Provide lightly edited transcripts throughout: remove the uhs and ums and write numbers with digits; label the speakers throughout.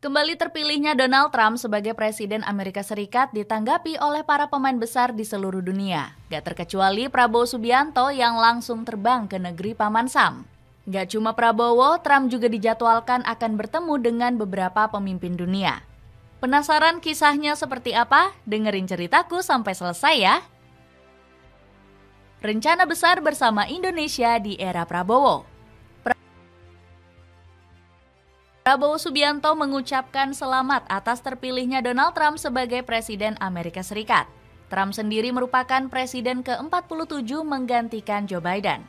Speaker 1: Kembali terpilihnya Donald Trump sebagai Presiden Amerika Serikat ditanggapi oleh para pemain besar di seluruh dunia. Gak terkecuali Prabowo Subianto yang langsung terbang ke negeri Paman Sam. Gak cuma Prabowo, Trump juga dijadwalkan akan bertemu dengan beberapa pemimpin dunia. Penasaran kisahnya seperti apa? Dengerin ceritaku sampai selesai ya. Rencana besar bersama Indonesia di era Prabowo. Prabowo Subianto mengucapkan selamat atas terpilihnya Donald Trump sebagai Presiden Amerika Serikat. Trump sendiri merupakan Presiden ke-47 menggantikan Joe Biden.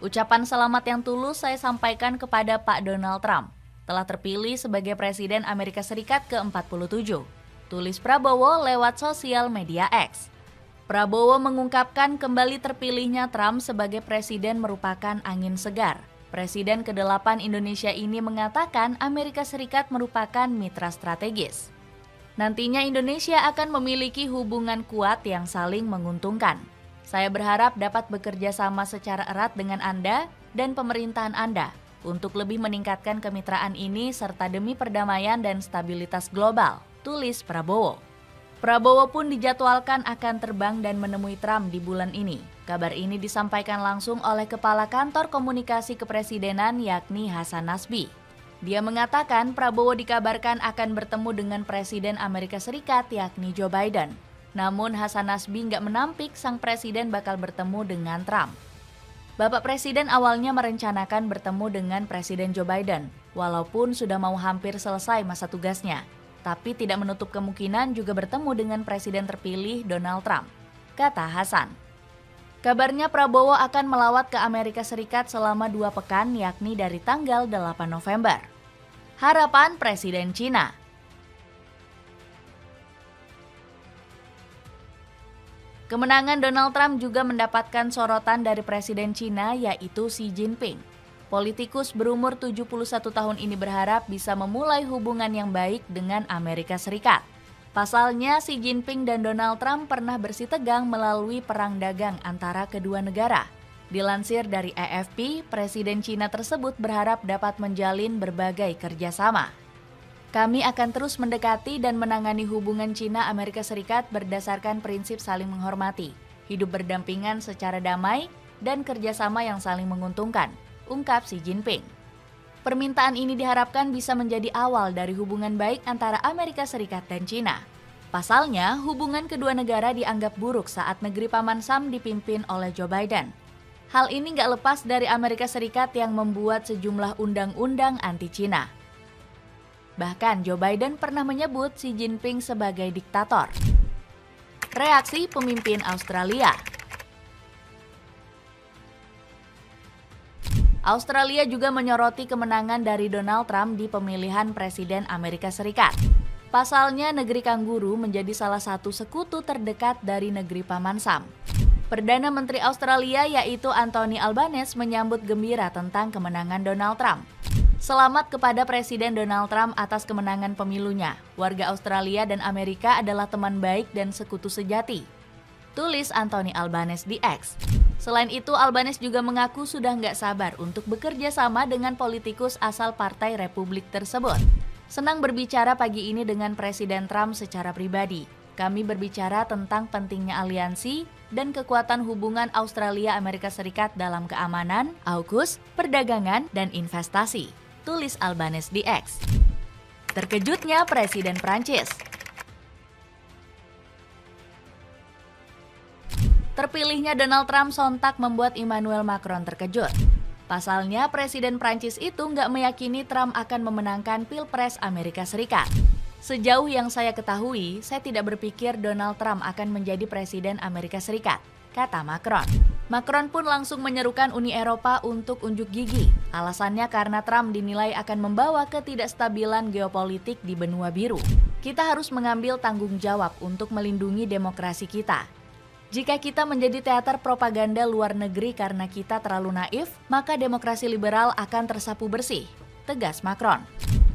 Speaker 1: Ucapan selamat yang tulus saya sampaikan kepada Pak Donald Trump, telah terpilih sebagai Presiden Amerika Serikat ke-47, tulis Prabowo lewat sosial media X. Prabowo mengungkapkan kembali terpilihnya Trump sebagai Presiden merupakan angin segar. Presiden ke-8 Indonesia ini mengatakan Amerika Serikat merupakan mitra strategis. Nantinya Indonesia akan memiliki hubungan kuat yang saling menguntungkan. Saya berharap dapat bekerja sama secara erat dengan Anda dan pemerintahan Anda untuk lebih meningkatkan kemitraan ini serta demi perdamaian dan stabilitas global, tulis Prabowo. Prabowo pun dijadwalkan akan terbang dan menemui Trump di bulan ini. Kabar ini disampaikan langsung oleh Kepala Kantor Komunikasi Kepresidenan yakni Hasan Nasbi. Dia mengatakan Prabowo dikabarkan akan bertemu dengan Presiden Amerika Serikat yakni Joe Biden. Namun Hasan Nasbi nggak menampik sang presiden bakal bertemu dengan Trump. Bapak Presiden awalnya merencanakan bertemu dengan Presiden Joe Biden, walaupun sudah mau hampir selesai masa tugasnya. Tapi tidak menutup kemungkinan juga bertemu dengan Presiden terpilih Donald Trump, kata Hasan. Kabarnya Prabowo akan melawat ke Amerika Serikat selama 2 pekan yakni dari tanggal 8 November. Harapan Presiden Cina. Kemenangan Donald Trump juga mendapatkan sorotan dari Presiden Cina yaitu Xi Jinping. Politikus berumur 71 tahun ini berharap bisa memulai hubungan yang baik dengan Amerika Serikat. Pasalnya, Xi Jinping dan Donald Trump pernah bersitegang melalui perang dagang antara kedua negara. Dilansir dari AFP, Presiden Cina tersebut berharap dapat menjalin berbagai kerjasama. Kami akan terus mendekati dan menangani hubungan Cina-Amerika Serikat berdasarkan prinsip saling menghormati, hidup berdampingan secara damai, dan kerjasama yang saling menguntungkan, ungkap Xi Jinping. Permintaan ini diharapkan bisa menjadi awal dari hubungan baik antara Amerika Serikat dan Cina. Pasalnya, hubungan kedua negara dianggap buruk saat negeri Paman Sam dipimpin oleh Joe Biden. Hal ini nggak lepas dari Amerika Serikat yang membuat sejumlah undang-undang anti-Cina. Bahkan Joe Biden pernah menyebut Xi Jinping sebagai diktator. Reaksi pemimpin Australia. Australia juga menyoroti kemenangan dari Donald Trump di pemilihan Presiden Amerika Serikat. Pasalnya, negeri kanguru menjadi salah satu sekutu terdekat dari negeri Paman Sam. Perdana Menteri Australia yaitu Anthony Albanese menyambut gembira tentang kemenangan Donald Trump. Selamat kepada Presiden Donald Trump atas kemenangan pemilunya. Warga Australia dan Amerika adalah teman baik dan sekutu sejati, tulis Anthony Albanese di X. Selain itu, Albanese juga mengaku sudah nggak sabar untuk bekerja sama dengan politikus asal Partai Republik tersebut. Senang berbicara pagi ini dengan Presiden Trump secara pribadi. Kami berbicara tentang pentingnya aliansi dan kekuatan hubungan Australia-Amerika Serikat dalam keamanan, AUKUS, perdagangan, dan investasi, tulis Albanese di X. Terkejutnya Presiden Prancis. Terpilihnya Donald Trump sontak membuat Emmanuel Macron terkejut. Pasalnya, Presiden Prancis itu nggak meyakini Trump akan memenangkan Pilpres Amerika Serikat. Sejauh yang saya ketahui, saya tidak berpikir Donald Trump akan menjadi Presiden Amerika Serikat, kata Macron. Macron pun langsung menyerukan Uni Eropa untuk unjuk gigi. Alasannya karena Trump dinilai akan membawa ketidakstabilan geopolitik di benua biru. Kita harus mengambil tanggung jawab untuk melindungi demokrasi kita. Jika kita menjadi teater propaganda luar negeri karena kita terlalu naif, maka demokrasi liberal akan tersapu bersih, tegas Macron.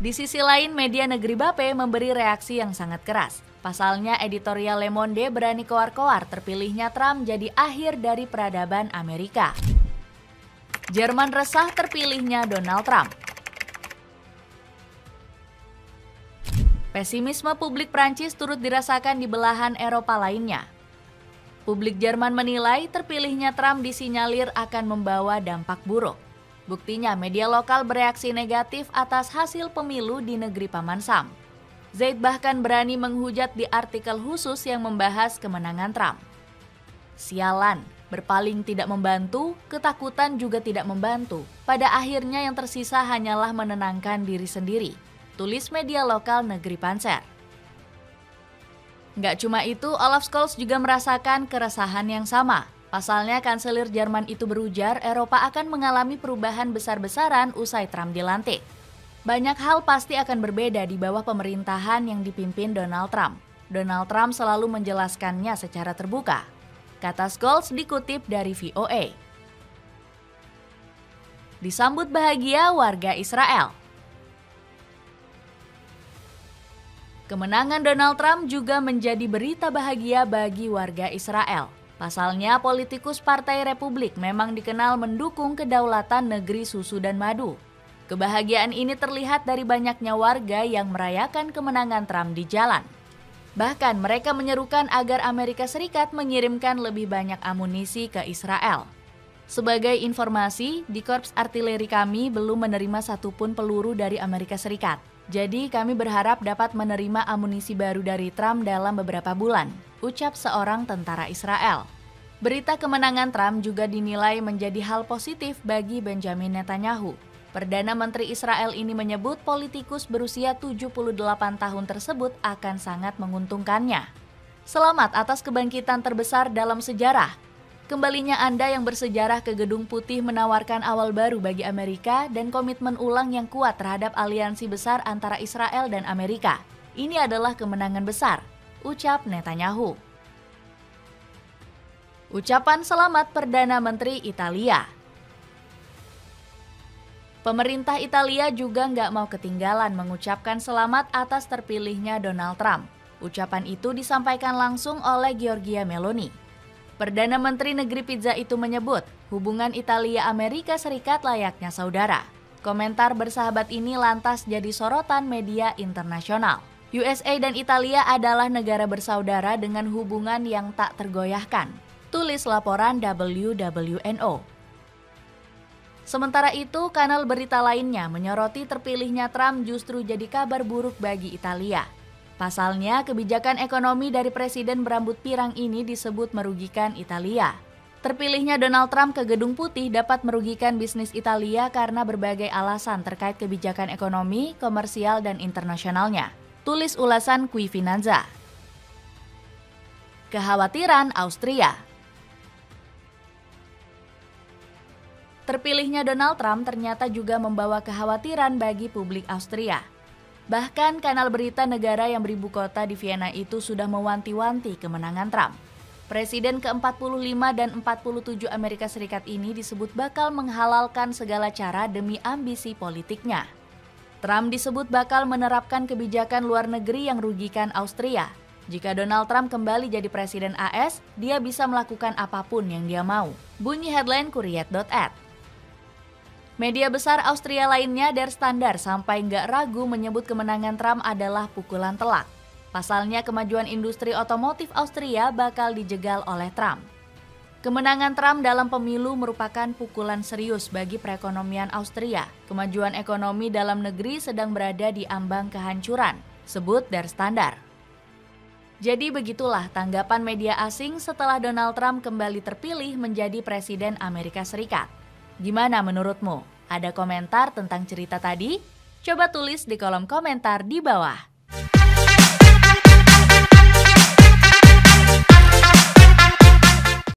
Speaker 1: Di sisi lain, media negeri Bape memberi reaksi yang sangat keras. Pasalnya, editorial Le Monde berani koar-koar terpilihnya Trump jadi akhir dari peradaban Amerika. Jerman resah terpilihnya Donald Trump. Pesimisme publik Prancis turut dirasakan di belahan Eropa lainnya. Publik Jerman menilai terpilihnya Trump disinyalir akan membawa dampak buruk. Buktinya media lokal bereaksi negatif atas hasil pemilu di negeri Paman Sam. Zaid bahkan berani menghujat di artikel khusus yang membahas kemenangan Trump. Sialan, berpaling tidak membantu, ketakutan juga tidak membantu. Pada akhirnya yang tersisa hanyalah menenangkan diri sendiri, tulis media lokal negeri Panzer. Nggak cuma itu, Olaf Scholz juga merasakan keresahan yang sama. Pasalnya, kanselir Jerman itu berujar Eropa akan mengalami perubahan besar-besaran usai Trump dilantik. Banyak hal pasti akan berbeda di bawah pemerintahan yang dipimpin Donald Trump. Donald Trump selalu menjelaskannya secara terbuka, kata Scholz dikutip dari VOA. Disambut bahagia warga Israel. Kemenangan Donald Trump juga menjadi berita bahagia bagi warga Israel. Pasalnya, politikus Partai Republik memang dikenal mendukung kedaulatan negeri susu dan madu. Kebahagiaan ini terlihat dari banyaknya warga yang merayakan kemenangan Trump di jalan. Bahkan mereka menyerukan agar Amerika Serikat mengirimkan lebih banyak amunisi ke Israel. Sebagai informasi, di Korps Artileri kami belum menerima satupun peluru dari Amerika Serikat. Jadi kami berharap dapat menerima amunisi baru dari Trump dalam beberapa bulan, ucap seorang tentara Israel. Berita kemenangan Trump juga dinilai menjadi hal positif bagi Benjamin Netanyahu. Perdana Menteri Israel ini menyebut politikus berusia 78 tahun tersebut akan sangat menguntungkannya. Selamat atas kebangkitan terbesar dalam sejarah. Kembalinya Anda yang bersejarah ke Gedung Putih menawarkan awal baru bagi Amerika dan komitmen ulang yang kuat terhadap aliansi besar antara Israel dan Amerika. Ini adalah kemenangan besar, ucap Netanyahu. Ucapan selamat Perdana Menteri Italia. Pemerintah Italia juga nggak mau ketinggalan mengucapkan selamat atas terpilihnya Donald Trump. Ucapan itu disampaikan langsung oleh Giorgia Meloni. Perdana Menteri Negeri Pizza itu menyebut hubungan Italia-Amerika Serikat layaknya saudara. Komentar bersahabat ini lantas jadi sorotan media internasional. USA dan Italia adalah negara bersaudara dengan hubungan yang tak tergoyahkan, tulis laporan WWNO. Sementara itu, kanal berita lainnya menyoroti terpilihnya Trump justru jadi kabar buruk bagi Italia. Pasalnya, kebijakan ekonomi dari presiden berambut pirang ini disebut merugikan Italia. Terpilihnya Donald Trump ke Gedung Putih dapat merugikan bisnis Italia karena berbagai alasan terkait kebijakan ekonomi, komersial, dan internasionalnya, tulis ulasan Qui Finanza. Kekhawatiran Austria. Terpilihnya Donald Trump ternyata juga membawa kekhawatiran bagi publik Austria. Bahkan kanal berita negara yang beribu kota di Vienna itu sudah mewanti-wanti kemenangan Trump. Presiden ke-45 dan 47 Amerika Serikat ini disebut bakal menghalalkan segala cara demi ambisi politiknya. Trump disebut bakal menerapkan kebijakan luar negeri yang rugikan Austria. Jika Donald Trump kembali jadi presiden AS, dia bisa melakukan apapun yang dia mau. Bunyi headline Kuriet.at. Media besar Austria lainnya Der Standard sampai nggak ragu menyebut kemenangan Trump adalah pukulan telak. Pasalnya kemajuan industri otomotif Austria bakal dijegal oleh Trump. Kemenangan Trump dalam pemilu merupakan pukulan serius bagi perekonomian Austria. Kemajuan ekonomi dalam negeri sedang berada di ambang kehancuran, sebut Der Standard. Jadi begitulah tanggapan media asing setelah Donald Trump kembali terpilih menjadi presiden Amerika Serikat. Gimana menurutmu? Ada komentar tentang cerita tadi? Coba tulis di kolom komentar di bawah.